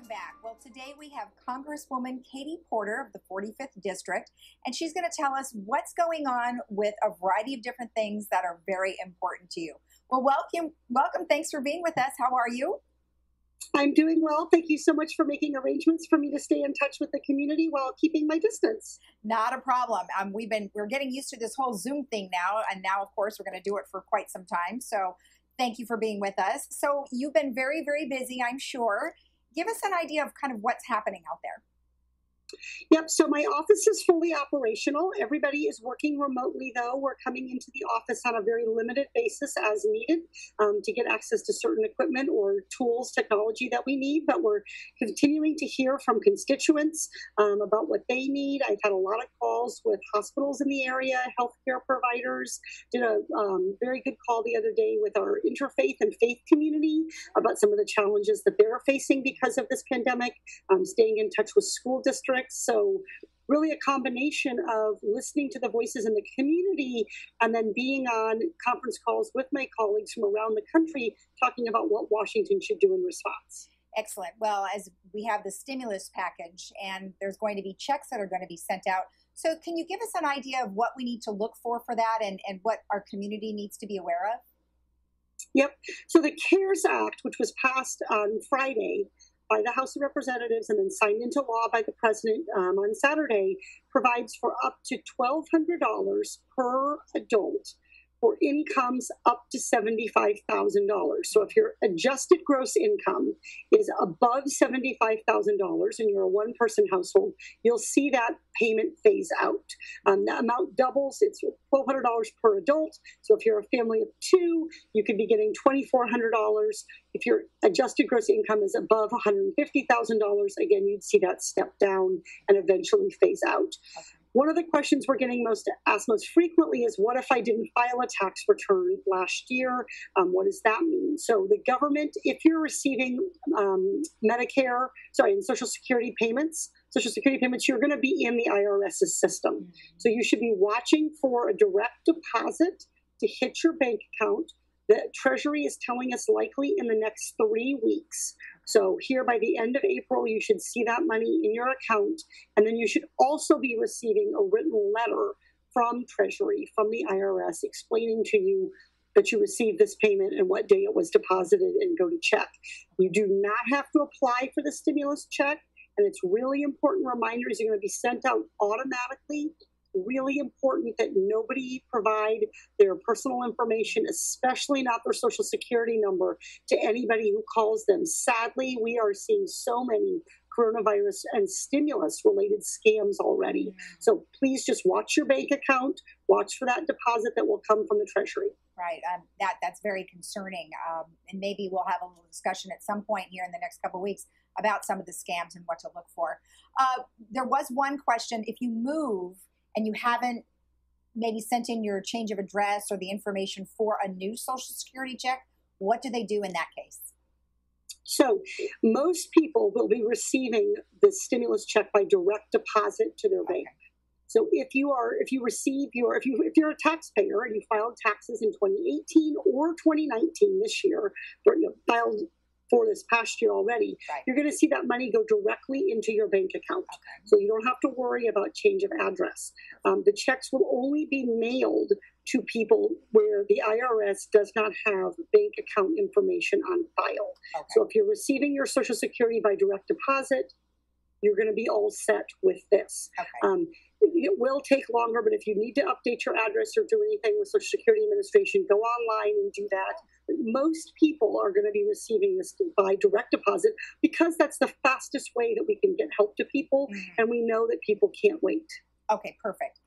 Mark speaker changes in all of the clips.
Speaker 1: Welcome back. Well, today we have Congresswoman Katie Porter of the 45th District, and she's going to tell us what's going on with a variety of different things that are very important to you. Well, welcome. Thanks for being with us. How are you?
Speaker 2: I'm doing well. Thank you so much for making arrangements for me to stay in touch with the community while keeping my distance.
Speaker 1: Not a problem. We're getting used to this whole Zoom thing now, and now, of course, we're going to do it for quite some time. So thank you for being with us. So you've been very, very busy, I'm sure. Give us an idea of kind of what's happening out there.
Speaker 2: Yep, so my office is fully operational. Everybody is working remotely, though. We're coming into the office on a very limited basis as needed to get access to certain equipment or tools, technology that we need. But we're continuing to hear from constituents about what they need. I've had a lot of calls with hospitals in the area, healthcare providers. Did a very good call the other day with our interfaith and faith community about some of the challenges that they're facing because of this pandemic, staying in touch with school districts. So really a combination of listening to the voices in the community and then being on conference calls with my colleagues from around the country talking about what Washington should do in response.
Speaker 1: Excellent. Well, as we have the stimulus package and there's going to be checks that are going to be sent out. So can you give us an idea of what we need to look for that and what our community needs to be aware of?
Speaker 2: Yep. So the CARES Act, which was passed on Friday by the House of Representatives and then signed into law by the president on Saturday, provides for up to $1,200 per adult for incomes up to $75,000. So if your adjusted gross income is above $75,000 and you're a one-person household, you'll see that payment phase out. The amount doubles. It's $1,200 per adult. So if you're a family of two, you could be getting $2,400. If your adjusted gross income is above $150,000, again, you'd see that step down and eventually phase out. Okay. One of the questions we're getting asked most frequently is, what if I didn't file a tax return last year? What does that mean? So the government, if you're receiving Medicare, and Social Security payments, you're going to be in the IRS's system. So you should be watching for a direct deposit to hit your bank account. The Treasury is telling us likely in the next 3 weeks. So here by the end of April, you should see that money in your account. And then you should also be receiving a written letter from Treasury, from the IRS, explaining to you that you received this payment and what day it was deposited and go to check. You do not have to apply for the stimulus check. And it's really important reminders are going to be sent out automatically. Really important that nobody provide their personal information, especially not their Social Security number, to anybody who calls them. Sadly, we are seeing so many coronavirus and stimulus-related scams already. So please just watch your bank account, watch for that deposit that will come from the Treasury.
Speaker 1: Right. That's very concerning. And maybe we'll have a little discussion at some point here in the next couple of weeks about some of the scams and what to look for. There was one question. If you move and you haven't maybe sent in your change of address or the information for a new Social Security check, what do they do in that case?
Speaker 2: So most people will be receiving the stimulus check by direct deposit to their bank. So if you're a taxpayer and you filed taxes in 2018 or 2019 this year, or you filed for this past year already, you're going to see that money go directly into your bank account. So you don't have to worry about change of address. The checks will only be mailed to people where the IRS does not have bank account information on file. So if you're receiving your Social Security by direct deposit, you're going to be all set with this. It will take longer, but if you need to update your address or do anything with Social Security Administration, go online and do that. But most people are going to be receiving this by direct deposit because that's the fastest way that we can get help to people, and we know that people can't wait.
Speaker 1: Okay, perfect.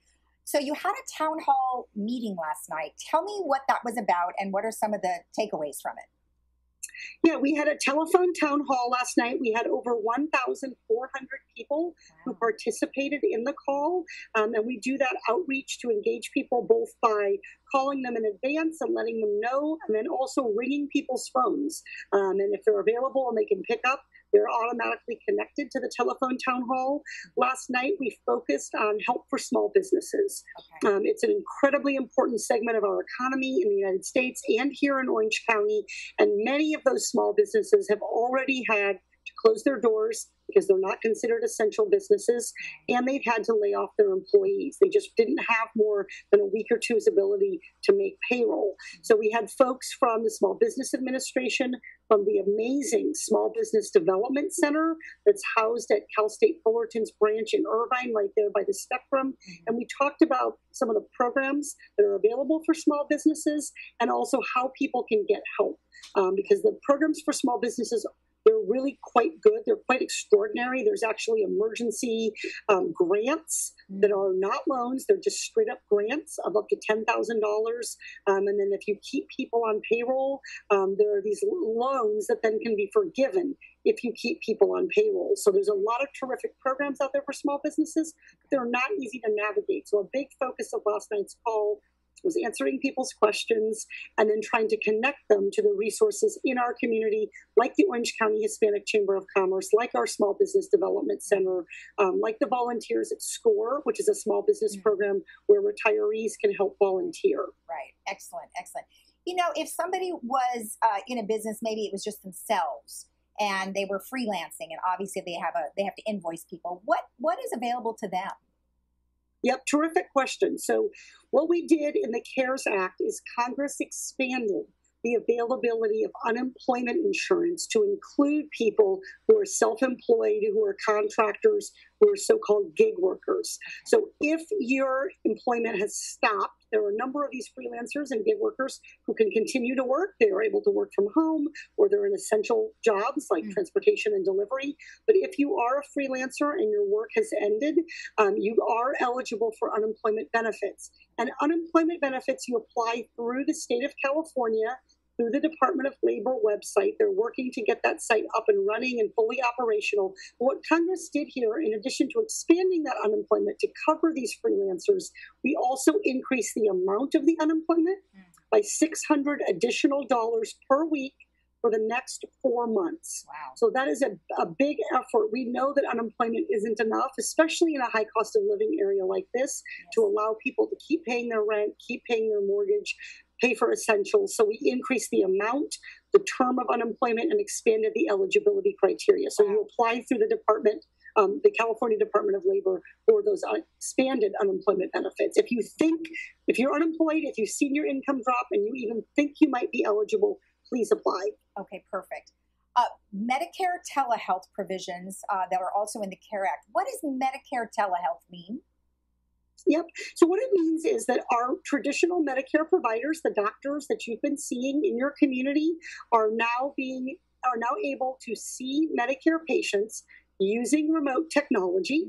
Speaker 1: So you had a town hall meeting last night. Tell me what that was about and what are some of the takeaways from it?
Speaker 2: Yeah, we had a telephone town hall last night. We had over 1,400 people who participated in the call. And we do that outreach to engage people both by calling them in advance and letting them know, and then also ringing people's phones. And if they're available and they can pick up, they're automatically connected to the telephone town hall. Last night, we focused on help for small businesses. It's an incredibly important segment of our economy in the United States and here in Orange County. And many of those small businesses have already had to close their doors because they're not considered essential businesses, and they've had to lay off their employees. They just didn't have more than a week or two's ability to make payroll. So we had folks from the Small Business Administration, from the amazing Small Business Development Center that's housed at Cal State Fullerton's branch in Irvine, right there by the Spectrum. And we talked about some of the programs that are available for small businesses and also how people can get help. Because the programs for small businesses, they're really quite good. They're quite extraordinary. There's actually emergency grants that are not loans. They're just straight up grants of up to $10,000. And then if you keep people on payroll, there are these loans that then can be forgiven if you keep people on payroll. So there's a lot of terrific programs out there for small businesses. They're not easy to navigate. So a big focus of last night's call was answering people's questions and then trying to connect them to the resources in our community, like the Orange County Hispanic Chamber of Commerce, like our Small Business Development Center, like the volunteers at SCORE, which is a small business program where retirees can help volunteer.
Speaker 1: Right. Excellent. Excellent. You know, if somebody was in a business, maybe it was just themselves and they were freelancing, and obviously they have to invoice people. What is available to them?
Speaker 2: Yep, terrific question. So what we did in the CARES Act is Congress expanded the availability of unemployment insurance to include people who are self-employed, who are contractors, who are so-called gig workers. So if your employment has stopped, there are a number of these freelancers and gig workers who can continue to work. They are able to work from home, or they're in essential jobs like transportation and delivery. But if you are a freelancer and your work has ended, you are eligible for unemployment benefits. And unemployment benefits you apply through the state of California, through the Department of Labor website. They're working to get that site up and running and fully operational. But what Congress did here, in addition to expanding that unemployment to cover these freelancers, we also increased the amount of the unemployment by $600 additional per week for the next 4 months.
Speaker 1: Wow.
Speaker 2: So that is a big effort. We know that unemployment isn't enough, especially in a high cost of living area like this, to allow people to keep paying their rent, keep paying their mortgage, pay for essentials. So we increased the amount, the term of unemployment, and expanded the eligibility criteria. So you apply through the department, the California Department of Labor, for those expanded unemployment benefits. If you're unemployed, if you've seen your income drop and you even think you might be eligible, please apply.
Speaker 1: Okay, perfect. Medicare telehealth provisions that are also in the CARE Act. What does Medicare telehealth mean?
Speaker 2: Yep. So what it means is that our traditional Medicare providers, the doctors that you've been seeing in your community, are now able to see Medicare patients using remote technology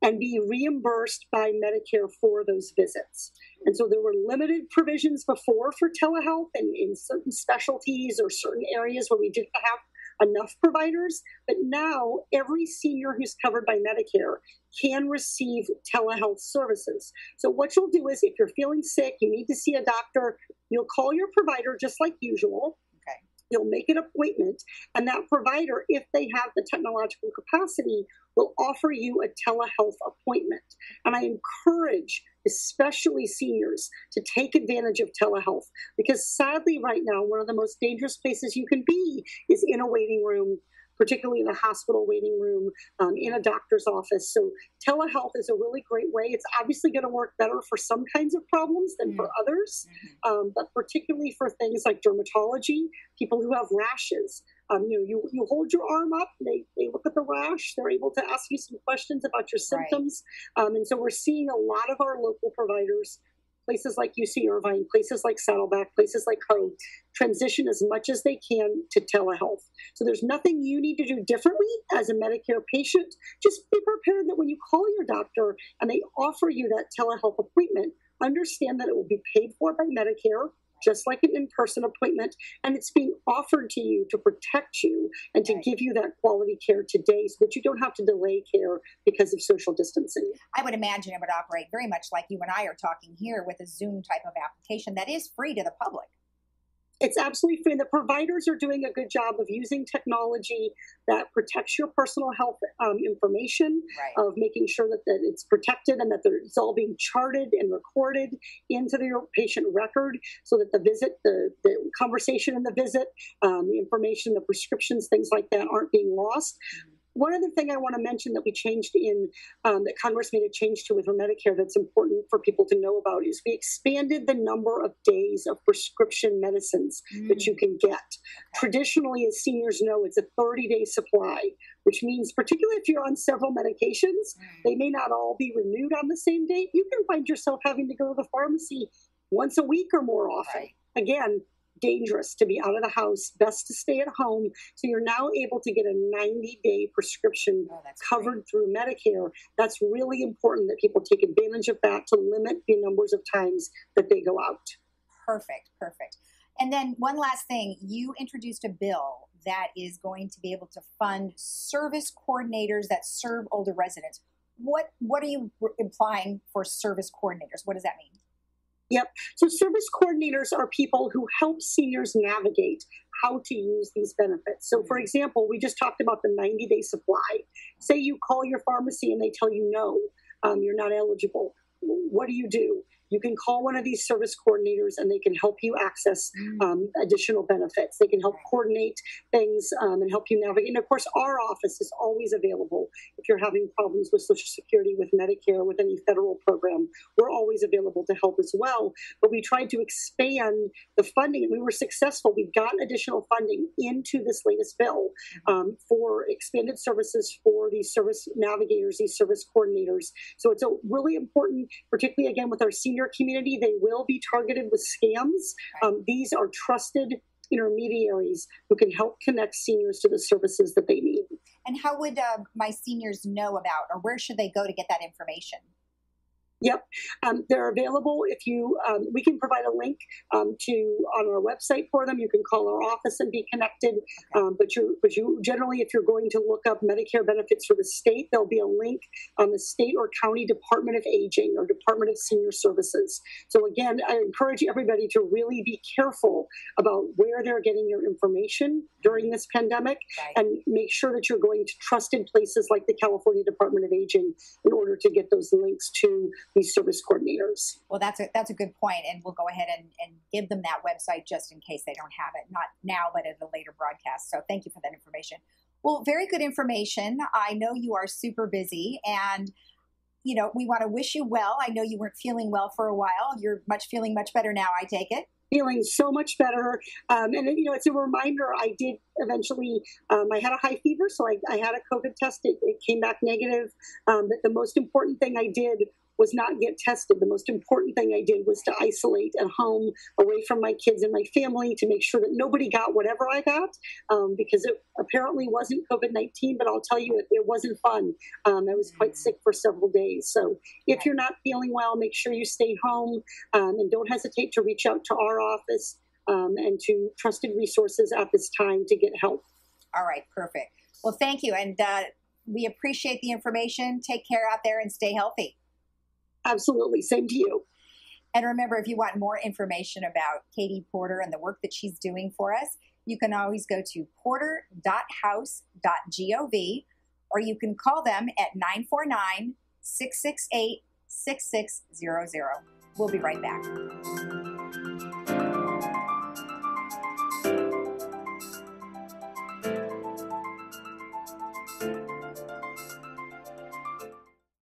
Speaker 2: and be reimbursed by Medicare for those visits. And so there were limited provisions before for telehealth and in certain specialties or certain areas where we didn't have enough providers, but now every senior who's covered by Medicare can receive telehealth services. So what you'll do is, if you're feeling sick, you need to see a doctor, you'll call your provider just like usual.
Speaker 1: Okay.
Speaker 2: You'll make an appointment, and that provider, if they have the technological capacity, will offer you a telehealth appointment. And I encourage especially seniors to take advantage of telehealth, because sadly right now, one of the most dangerous places you can be is in a waiting room, particularly in a hospital waiting room, in a doctor's office. So telehealth is a really great way. It's obviously going to work better for some kinds of problems than for others, but particularly for things like dermatology, people who have rashes. You hold your arm up, they look at the rash, they're able to ask you some questions about your symptoms. Right. And so we're seeing a lot of our local providers, places like UC Irvine, places like Saddleback, places like Hope, transition as much as they can to telehealth. So there's nothing you need to do differently as a Medicare patient. Just be prepared that when you call your doctor and they offer you that telehealth appointment, understand that it will be paid for by Medicare, just like an in-person appointment, and it's being offered to you to protect you and to give you that quality care today so that you don't have to delay care because of social distancing.
Speaker 1: I would imagine it would operate very much like you and I are talking here, with a Zoom type of application that is free to the public.
Speaker 2: It's absolutely free. And the providers are doing a good job of using technology that protects your personal health information,
Speaker 1: Right.
Speaker 2: of making sure that it's protected and that it's all being charted and recorded into your patient record so that the visit, the conversation in the visit, the information, the prescriptions, things like that aren't being lost. One other thing I want to mention that we changed that Congress made a change to with Medicare that's important for people to know about is we expanded the number of days of prescription medicines that you can get.
Speaker 1: Okay.
Speaker 2: Traditionally, as seniors know, it's a 30-day supply, which means particularly if you're on several medications, they may not all be renewed on the same date. You can find yourself having to go to the pharmacy once a week or more often.
Speaker 1: Right.
Speaker 2: Again, dangerous to be out of the house, best to stay at home. So you're now able to get a 90-day prescription covered
Speaker 1: great.
Speaker 2: through Medicare. That's really important that people take advantage of that to limit the numbers of times that they go out.
Speaker 1: Perfect, perfect. And then one last thing, you introduced a bill that is going to be able to fund service coordinators that serve older residents. What are you implying for service coordinators? What does that mean?
Speaker 2: Yep. So service coordinators are people who help seniors navigate how to use these benefits. So for example, we just talked about the 90-day supply. Say you call your pharmacy and they tell you no, you're not eligible. What do? You can call one of these service coordinators and they can help you access additional benefits. They can help coordinate things and help you navigate. And of course, our office is always available if you're having problems with Social Security, with Medicare, with any federal program. We're always available to help as well. But we tried to expand the funding and we were successful. We got additional funding into this latest bill for expanded services for these service navigators, these service coordinators. So it's a really important, particularly again with our senior community, they will be targeted with scams. These are trusted intermediaries who can help connect seniors to the services that they need.
Speaker 1: And how would my seniors know about, or where should they go to get that information?
Speaker 2: Yep, they're available. If you, we can provide a link on our website for them. You can call our office and be connected. But you generally, if you're going to look up Medicare benefits for the state, there'll be a link on the state or county Department of Aging or Department of Senior Services. So again, I encourage everybody to really be careful about where they're getting your information during this pandemic, and make sure that you're going to trusted places like the California Department of Aging in order to get those links to these service coordinators.
Speaker 1: Well, that's a good point, and we'll go ahead and give them that website just in case they don't have it, not now, but at a later broadcast. So thank you for that information. Well, very good information. I know you are super busy, and we want to wish you well. I know you weren't feeling well for a while. You're feeling much better now, I take it.
Speaker 2: Feeling so much better. And it's a reminder, I did eventually, I had a high fever, so I had a COVID test. It came back negative. But the most important thing I did was not get tested. The most important thing I did was to isolate at home, away from my kids and my family, to make sure that nobody got whatever I got, because it apparently wasn't COVID-19, but I'll tell you, it wasn't fun. I was quite sick for several days. So if you're not feeling well, make sure you stay home, and don't hesitate to reach out to our office and to trusted resources at this time to get help.
Speaker 1: All right, perfect. Well, thank you. And we appreciate the information. Take care out there and stay healthy.
Speaker 2: Absolutely. Same to you.
Speaker 1: And remember, if you want more information about Katie Porter and the work that she's doing for us, you can always go to porter.house.gov, or you can call them at 949-668-6600. We'll be right back.